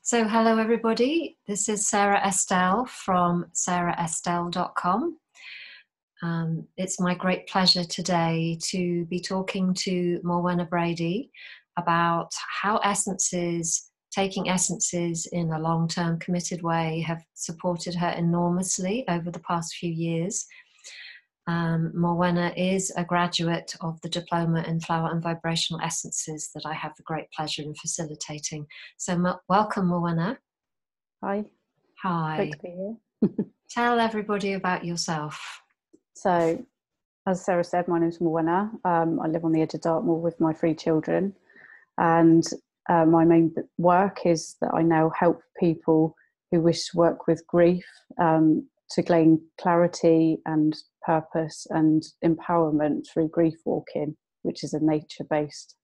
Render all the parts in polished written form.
So hello everybody, this is Sarah Estelle from sarahestelle.com. It's my great pleasure today to be talking to Morwenna Brady about how essences, taking essences in a long-term committed way, have supported her enormously over the past few years. Morwenna is a graduate of the Diploma in Flower and Vibrational Essences that I have the great pleasure in facilitating. So welcome, Morwenna. Hi. Hi. Great to be here. Tell everybody about yourself. So, as Sarah said, my name is Morwenna. I live on the edge of Dartmoor with my 3 children. And my main work is that I now help people who wish to work with grief to gain clarity and purpose and empowerment through grief walking, which is a nature-based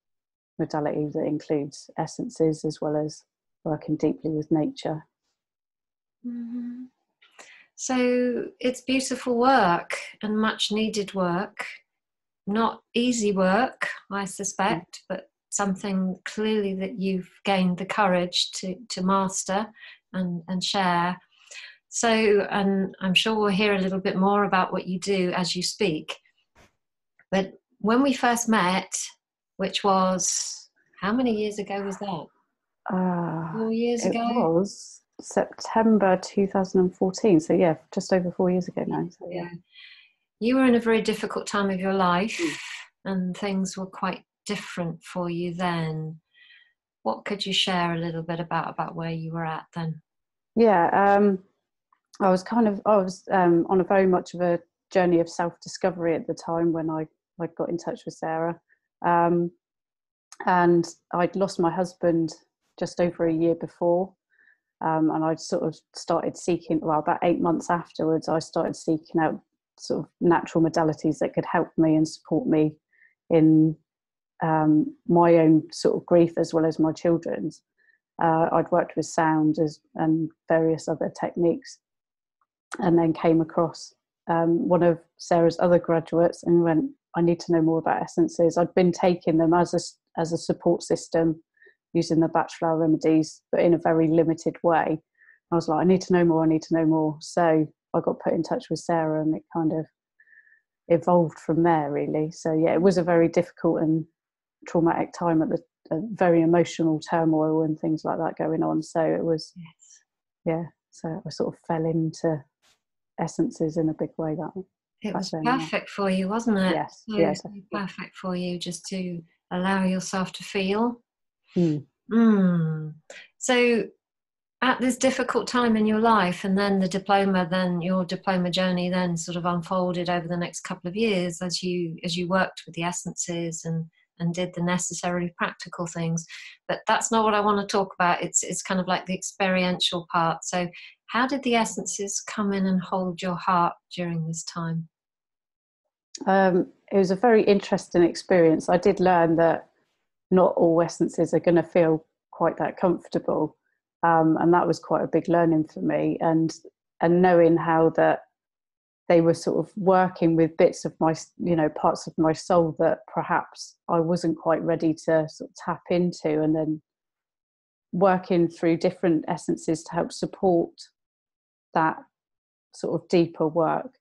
modality that includes essences as well as working deeply with nature. Mm-hmm. So it's beautiful work and much needed work. Not easy work, I suspect, but something clearly that you've gained the courage to master and share. So, and I'm sure we'll hear a little bit more about what you do as you speak. But when we first met, which was, how many years ago was that? 4 years ago? It was September 2014. So yeah, just over 4 years ago now. So, yeah. You were in a very difficult time of your life and things were quite different for you then. What could you share a little bit about where you were at then? Yeah, I was on a very much of a journey of self-discovery at the time when I got in touch with Sarah. And I'd lost my husband just over a year before. And I'd sort of started seeking, well, about 8 months afterwards, I started seeking out sort of natural modalities that could help me and support me in my own sort of grief as well as my children's. I'd worked with sound and various other techniques, and then came across one of Sarah's other graduates and went, I need to know more about essences. I'd been taking them as a support system, using the Bach flower remedies, but in a very limited way. I was like, I need to know more. So I got put in touch with Sarah and it kind of evolved from there, really. So yeah, it was a very difficult and traumatic time, at a very emotional turmoil and things like that going on. So it was, so I sort of fell into essences in a big way. It was perfect for you, wasn't it? Yes, so perfect for you just to allow yourself to feel. So at this difficult time in your life, and then your diploma journey then sort of unfolded over the next couple of years as you worked with the essences and did the necessarily practical things. But that's not what I want to talk about. It's kind of like the experiential part. So how did the essences come in and hold your heart during this time? It was a very interesting experience. I did learn that not all essences are going to feel quite that comfortable. And that was quite a big learning for me, and knowing how that they were sort of working with bits of my, parts of my soul that perhaps I wasn't quite ready to sort of tap into, and then working through different essences to help support that sort of deeper work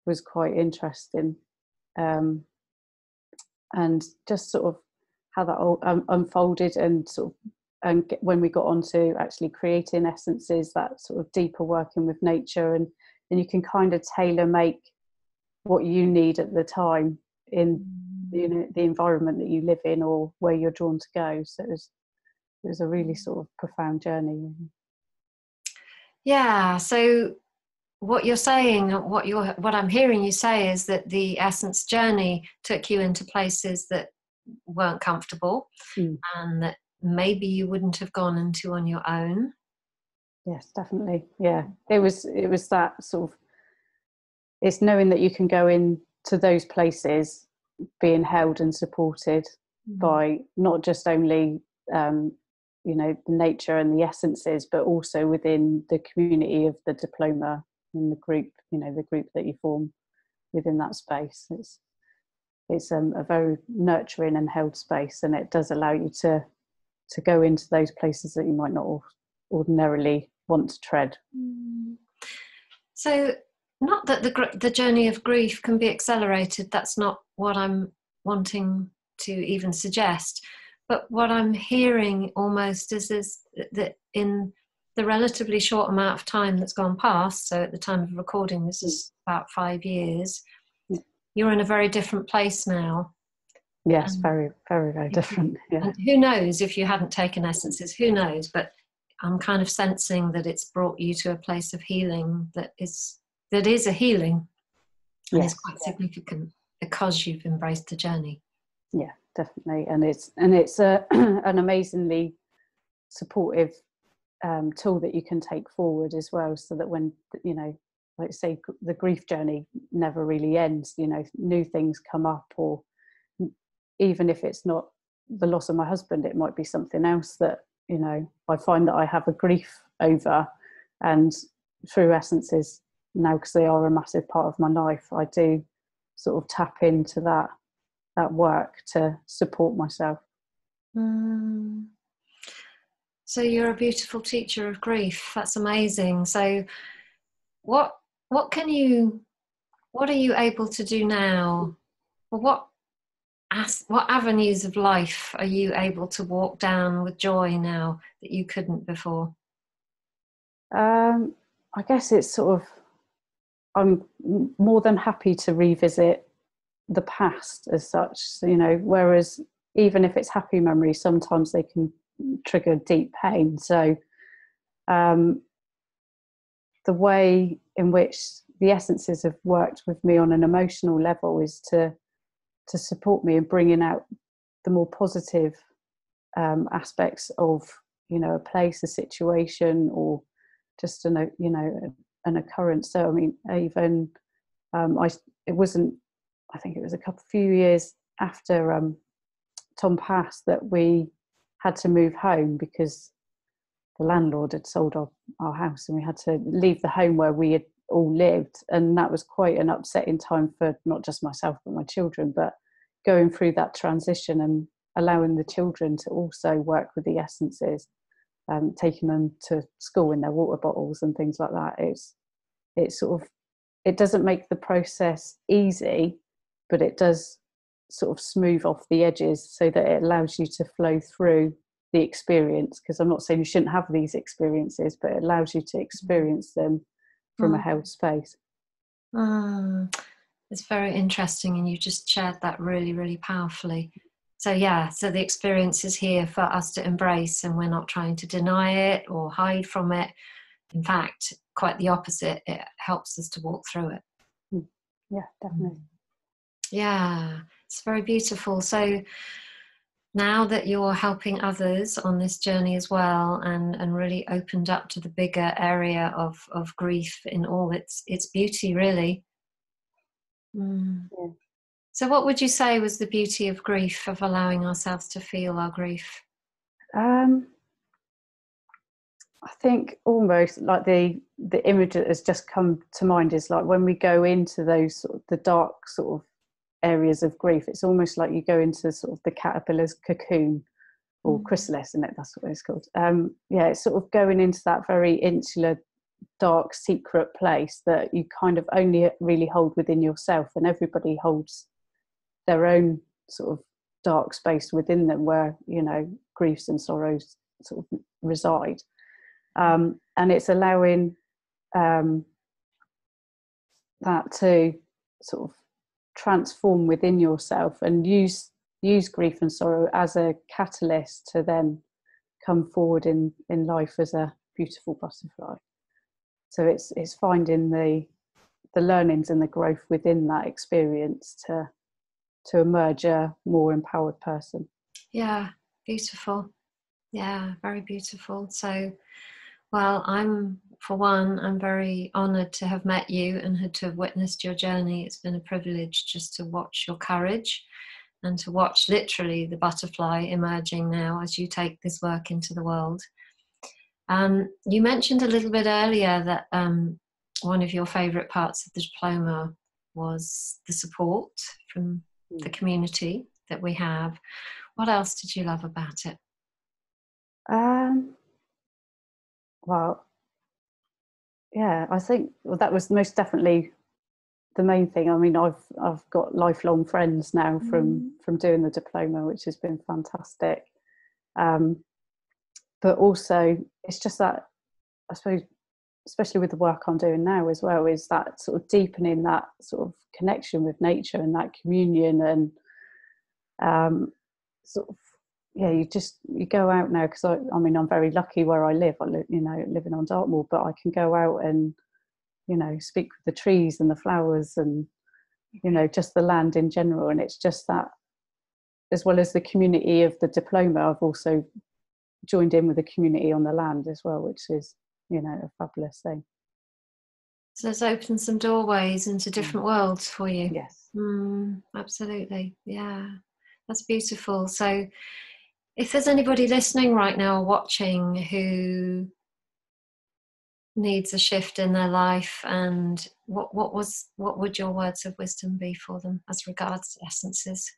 was quite interesting. And just sort of how that all unfolded, and sort of, and when we got on to actually creating essences, that sort of deeper working with nature, and you can kind of tailor make what you need at the time in the environment that you live in or where you're drawn to go. So it was a really sort of profound journey. Yeah. So what you're saying, what I'm hearing you say is that the essence journey took you into places that weren't comfortable and that maybe you wouldn't have gone into on your own. Yes, definitely. Yeah, it was that sort of, it's knowing that you can go into those places being held and supported by not just only the nature and the essences, but also within the community of the diploma and the group, the group that you form within that space. It's a very nurturing and held space, and it does allow you to go into those places that you might not ordinarily want to tread. So, not that the journey of grief can be accelerated, that's not what I'm wanting to even suggest, but what I'm hearing almost is that in the relatively short amount of time that's gone past, so at the time of recording this is about 5 years, you're in a very different place now. Yes, very, very, very different. Yeah. And who knows, if you hadn't taken essences, who knows, but I'm kind of sensing that it's brought you to a place of healing that is a healing, and is quite significant because you've embraced the journey. Yeah, definitely. And it's an amazingly supportive tool that you can take forward as well, so that when, you know, like say, the grief journey never really ends, you know, new things come up, or even if it's not the loss of my husband, it might be something else that, you know, I find that I have a grief over, and through essences now, because they are a massive part of my life, I do sort of tap into that work to support myself. So you're a beautiful teacher of grief. That's amazing. So what are you able to do now? Or what avenues of life are you able to walk down with joy now that you couldn't before? I guess it's sort of, I'm more than happy to revisit the past as such, you know, whereas even if it's happy memories, sometimes they can trigger deep pain. So the way in which the essences have worked with me on an emotional level is to support me in bringing out the more positive aspects of, you know, a place, a situation, or just an occurrence. So I mean, even it wasn't, I think it was few years after Tom passed that we had to move home because the landlord had sold our house, and we had to leave the home where we had all lived. And that was quite an upsetting time for not just myself but my children, but going through that transition and allowing the children to also work with the essences, taking them to school in their water bottles and things like that. It's sort of, it doesn't make the process easy, but it does sort of smooth off the edges so that it allows you to flow through the experience. Because I'm not saying you shouldn't have these experiences, but it allows you to experience them from a held space. It's very interesting, and you just shared that really, really powerfully. So so the experience is here for us to embrace, and we're not trying to deny it or hide from it. In fact, quite the opposite, it helps us to walk through it. Yeah, definitely. Yeah, it's very beautiful. So now that you're helping others on this journey as well, and really opened up to the bigger area of grief in all its beauty, really. Yeah. So what would you say was the beauty of grief, of allowing ourselves to feel our grief? I think almost like the image that has just come to mind is like when we go into those sort of the dark sort of areas of grief, it's almost like you go into sort of the caterpillar's cocoon, or chrysalis, isn't it? That's what it's called. It's sort of going into that very insular, dark, secret place that you kind of only really hold within yourself, and everybody holds their own sort of dark space within them where, you know, griefs and sorrows sort of reside. And it's allowing that to sort of transform within yourself and use grief and sorrow as a catalyst to then come forward in life as a beautiful butterfly. So it's finding the learnings and the growth within that experience to emerge a more empowered person. Yeah, beautiful. Yeah, very beautiful. So, well, I'm very honoured to have met you and to have witnessed your journey. It's been a privilege just to watch your courage and to watch literally the butterfly emerging now as you take this work into the world. You mentioned a little bit earlier that one of your favourite parts of the diploma was the support from the community that we have. What else did you love about it? Well, yeah, I think that was most definitely the main thing. I mean, I've got lifelong friends now from doing the diploma, which has been fantastic. But also, it's just that, I suppose, especially with the work I'm doing now as well, is that sort of deepening that sort of connection with nature and that communion, and sort of, yeah, you go out now, because I mean, I'm very lucky where I live. I live, living on Dartmoor, but I can go out and, speak with the trees and the flowers and, just the land in general. And it's just that, as well as the community of the diploma, I've also joined in with the community on the land as well, which is, a fabulous thing. So it's opened some doorways into different worlds for you. Yes. Absolutely. Yeah, that's beautiful. So if there's anybody listening right now or watching who needs a shift in their life, and what would your words of wisdom be for them as regards to essences?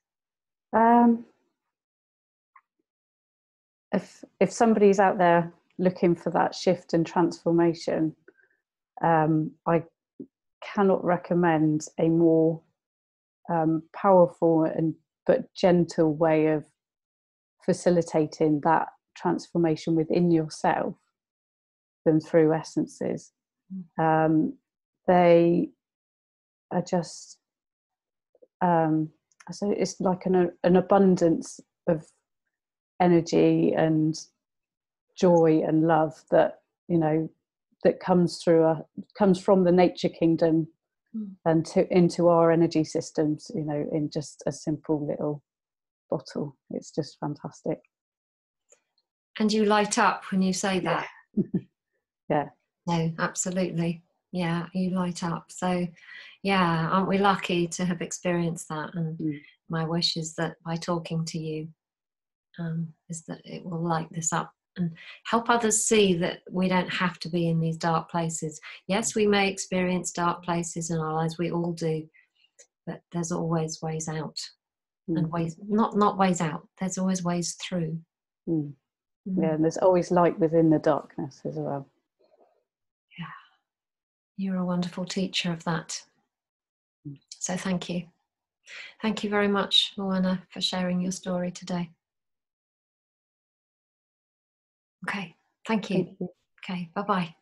If somebody's out there looking for that shift and transformation, I cannot recommend a more powerful but gentle way of facilitating that transformation within yourself than through essences. They are just, so it's like an abundance of energy and joy and love that, that comes from the nature kingdom and into our energy systems, in just a simple little bottle. It's just fantastic. And you light up when you say that. Yeah. No, absolutely. Yeah, you light up. So yeah, aren't we lucky to have experienced that? And my wish is that by talking to you, is that it will light this up and help others see that we don't have to be in these dark places. Yes, we may experience dark places in our lives, we all do, but there's always ways out. And ways, not ways out, there's always ways through. Yeah, and there's always light within the darkness as well. Yeah, you're a wonderful teacher of that. So thank you. Thank you very much, Morwenna, for sharing your story today. Okay, thank you. Thank you. Okay, bye-bye.